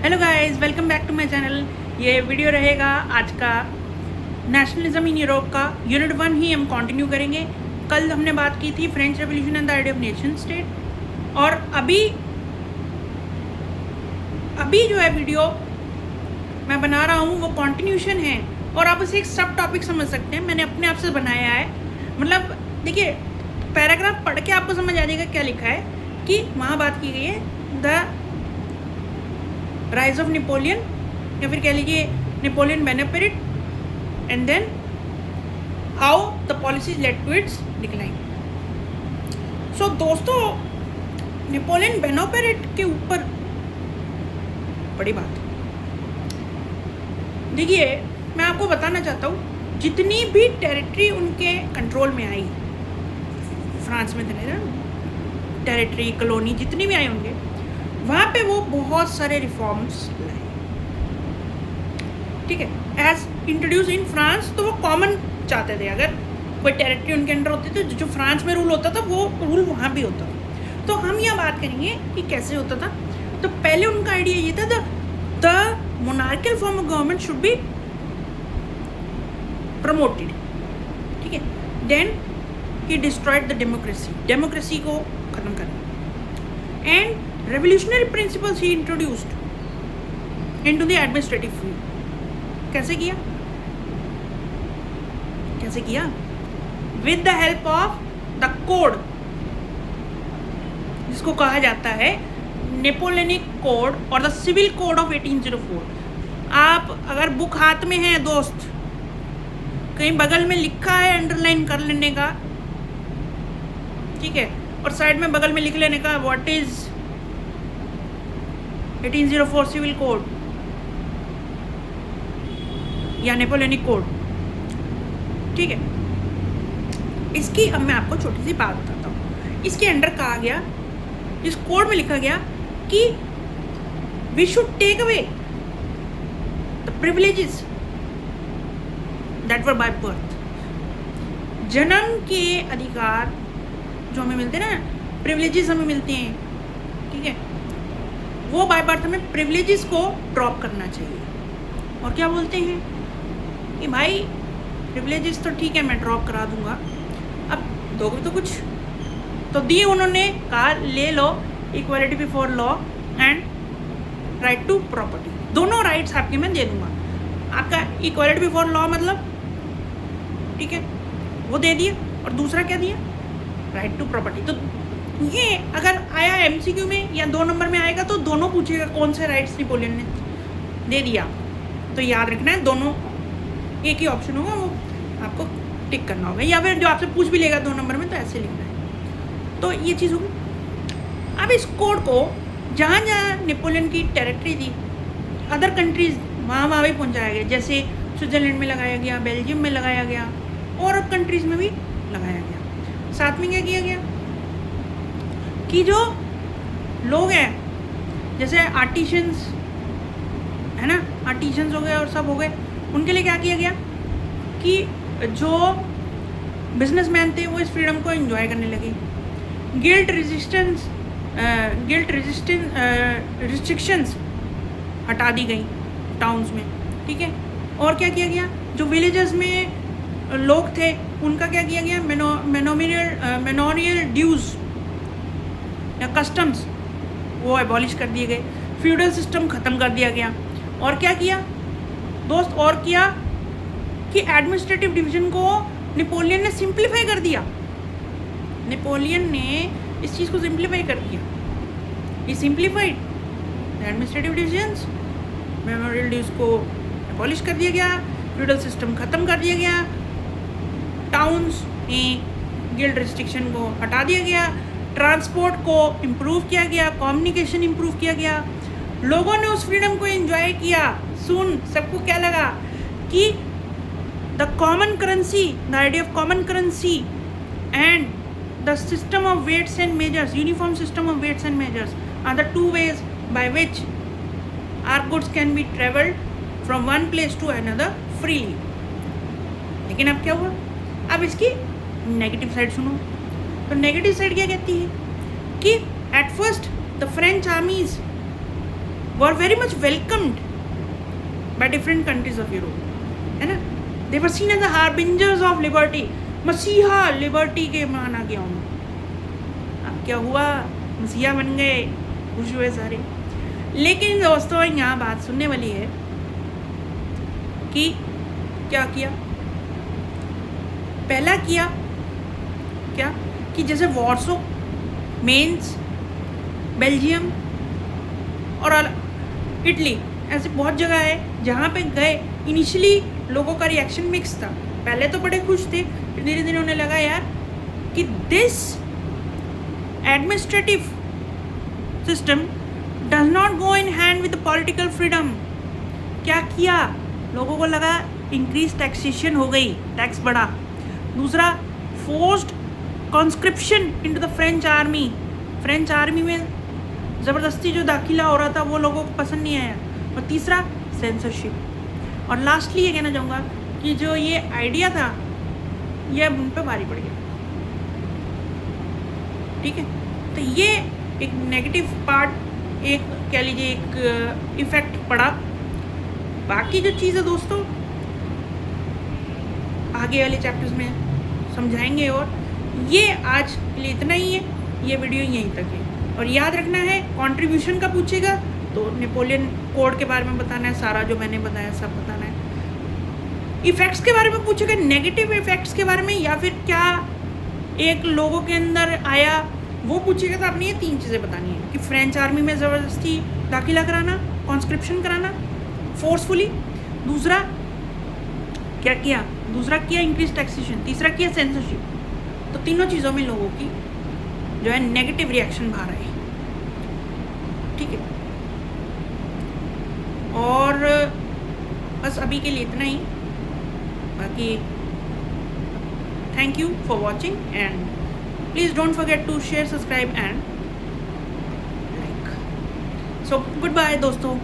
Hello guys, welcome back to my channel. ये video रहेगा आज का नेशनलिज्म इन यूरोप का यूनिट 1 ही हम कंटिन्यू करेंगे। कल हमने बात की थी French revolution and the idea of nation state, और अभी जो है वीडियो मैं बना रहा हूँ वो कंटिन्यूशन है, और आप इसे एक सब टॉपिक समझ सकते हैं। मैंने अपने आप से बनाया है, मतलब देखिए पैराग्राफ पढ़ के आपको समझ आ जाएगा क्या लिखा है कि वहाँ बात की गई है द राइज ऑफ नेपोलियन, या फिर कह लीजिए Napoleon benefit, and then how the policies led to its decline. So दोस्तों, नेपोलियन बेनेफिट के ऊपर बड़ी बात। देखिए मैं आपको बताना चाहता हूँ, जितनी भी टेरिटरी उनके कंट्रोल में आई, फ्रांस में थे ना टेरिटरी कॉलोनी जितनी भी आई होंगे, वहाँ पे वो बहुत सारे रिफॉर्म्स लाए। ठीक है, एज इंट्रोड्यूस इन फ्रांस, तो वो कॉमन चाहते थे। अगर कोई टेरिटरी उनके अंडर होती तो जो फ्रांस में रूल होता था वो रूल वहाँ भी होता था। तो हम यह बात करेंगे कि कैसे होता था। तो पहले उनका आइडिया ये था, the monarchial form of government should be promoted. ठीक है, then he destroyed the democracy को खत्म करना, and revolutionary principles he introduced into the administrative field। कैसे किया with the help of the code, जिसको कहा जाता है नेपोलियनिक कोड और द सिविल कोड ऑफ 1804। आप अगर बुक हाथ में है दोस्त, कहीं बगल में लिखा है अंडरलाइन कर लेने का, ठीक है, और साइड में बगल में लिख लेने का व्हाट इज 1804 सिविल कोड या नेपोलियनिक कोड। ठीक है, इसकी अब मैं आपको छोटी सी बात बताता हूँ। इसके अंडर कहा गया, इस कोड में लिखा गया कि we should take away the privileges that were by birth. जन्म के अधिकार जो हमें मिलते हैं ना, प्रिविलेजेस हमें मिलते हैं, ठीक है, वो बाय बर्थ में प्रिविलेजेस को ड्रॉप करना चाहिए। और क्या बोलते हैं कि भाई प्रिविलेजेस तो ठीक है मैं ड्रॉप करा दूंगा, अब दोगे तो कुछ तो दिए। उन्होंने कहा ले लो equality before law and right to property, दोनों राइट्स आपके मैं दे दूंगा। आपका इक्वालिटी बिफोर लॉ मतलब ठीक है वो दे दिया, और दूसरा क्या दिया, राइट टू प्रॉपर्टी। तो ये अगर आया एमसीक्यू में या 2 नंबर में आएगा तो दोनों पूछेगा कौन से राइट्स नेपोलियन ने दे दिया, तो याद रखना है दोनों एक ही ऑप्शन होगा, वो आपको टिक करना होगा, या फिर जो आपसे पूछ भी लेगा 2 नंबर में तो ऐसे लिखना है। तो ये चीज़ होगी। अब इस कोड को जहाँ जहाँ नेपोलियन की टेरिटरी थी, अदर कंट्रीज वहाँ भी पहुँचाया गया, जैसे स्विट्ज़रलैंड में लगाया गया, बेल्जियम में लगाया गया, और कंट्रीज़ में भी लगाया गया। साथ में क्या किया गया कि जो लोग हैं जैसे आर्टिशंस है ना, आर्टिशंस हो गए और सब हो गए, उनके लिए क्या किया गया कि जो बिजनेसमैन थे वो इस फ्रीडम को एंजॉय करने लगे। गिल्ट रिस्ट्रिक्शंस हटा दी गई टाउन्स में, ठीक है। और क्या किया गया, जो विलेजेस में लोग थे उनका क्या किया गया, मेनोरियल ड्यूज़ या कस्टम्स वो एबॉलिश कर दिए गए, फ्यूडल सिस्टम ख़त्म कर दिया गया। और क्या किया दोस्त, और किया कि एडमिनिस्ट्रेटिव डिवीज़न को नेपोलियन ने सिंप्लीफाई कर दिया। नेपोलियन ने इस चीज़ को सिंप्लीफाई कर दिया, ये simplified administrative divisions, memorial dues को एबॉलिश कर दिया गया, फ्यूडल सिस्टम ख़त्म कर दिया गया, टाउन्स में गिल्ड रिस्ट्रिक्शन को हटा दिया गया, ट्रांसपोर्ट को इम्प्रूव किया गया, कम्युनिकेशन इम्प्रूव किया गया, लोगों ने उस फ्रीडम को एंजॉय किया। सुन सबको क्या लगा कि the common currency, the idea of common currency and the system of weights and measures, uniform system of weights and measures are the 2 ways by which our goods can be travelled from one place to another freely. लेकिन अब क्या हुआ, अब इसकी negative side सुनो। तो negative side क्या कहती है कि at first the French armies were very much welcomed by different countries of Europe, है ना. They were seen as the harbingers of liberty. मसीहा लिबर्टी के माना गया हूँ. अब क्या हुआ, मसीहा बन गए, खुश हुए सारे. लेकिन दोस्तों यहाँ बात सुनने वाली है कि क्या किया. पहला किया क्या कि जैसे वॉर्सो, मेंस, बेल्जियम और इटली, ऐसे बहुत जगह है जहाँ पे गए. इनिशियली लोगों का रिएक्शन मिक्स था. पहले तो बड़े खुश थे, फिर धीरे धीरे उन्हें लगा यार कि this administrative system does not go in hand with political freedom. क्या किया, लोगों को लगा इंक्रीज टैक्सेशन हो गई, टैक्स बढ़ा. दूसरा, forced conscription into the French army. French army में ज़बरदस्ती जो दाखिला हो रहा था वो लोगों को पसंद नहीं आया. और तीसरा, सेंसरशिप. और लास्टली ये कहना चाहूँगा कि जो ये आइडिया था ये अब उन पर भारी पड़ गया. ठीक है, तो ये एक नेगेटिव पार्ट, एक कह लीजिए एक इफेक्ट पड़ा. बाकी जो चीज़ है दोस्तों आगे वाले चैप्टर्स में समझाएंगे. और ये आज के लिए इतना ही है, ये वीडियो यहीं तक है. और याद रखना है, कंट्रीब्यूशन का पूछेगा तो नेपोलियन कोड के बारे में बताना है, सारा जो मैंने बताया सब बताना है. इफ़ेक्ट्स के बारे में पूछेगा, नेगेटिव इफ़ेक्ट्स के बारे में, या फिर क्या एक लोगों के अंदर आया वो पूछेगा. तो आपने ये 3 चीज़ें बतानी है कि फ्रेंच आर्मी में ज़बरदस्ती दाखिला कराना, कॉन्स्क्रिप्शन कराना फोर्सफुली. दूसरा क्या किया, इंक्रीज टैक्सेशन. तीसरा किया सेंसरशिप. तो तीनों चीज़ों में लोगों की जो है नेगेटिव रिएक्शन बाहर आए. ठीक है, और बस अभी के लिए इतना ही. बाकी thank you for watching and please don't forget to share, subscribe and like. So goodbye दोस्तों.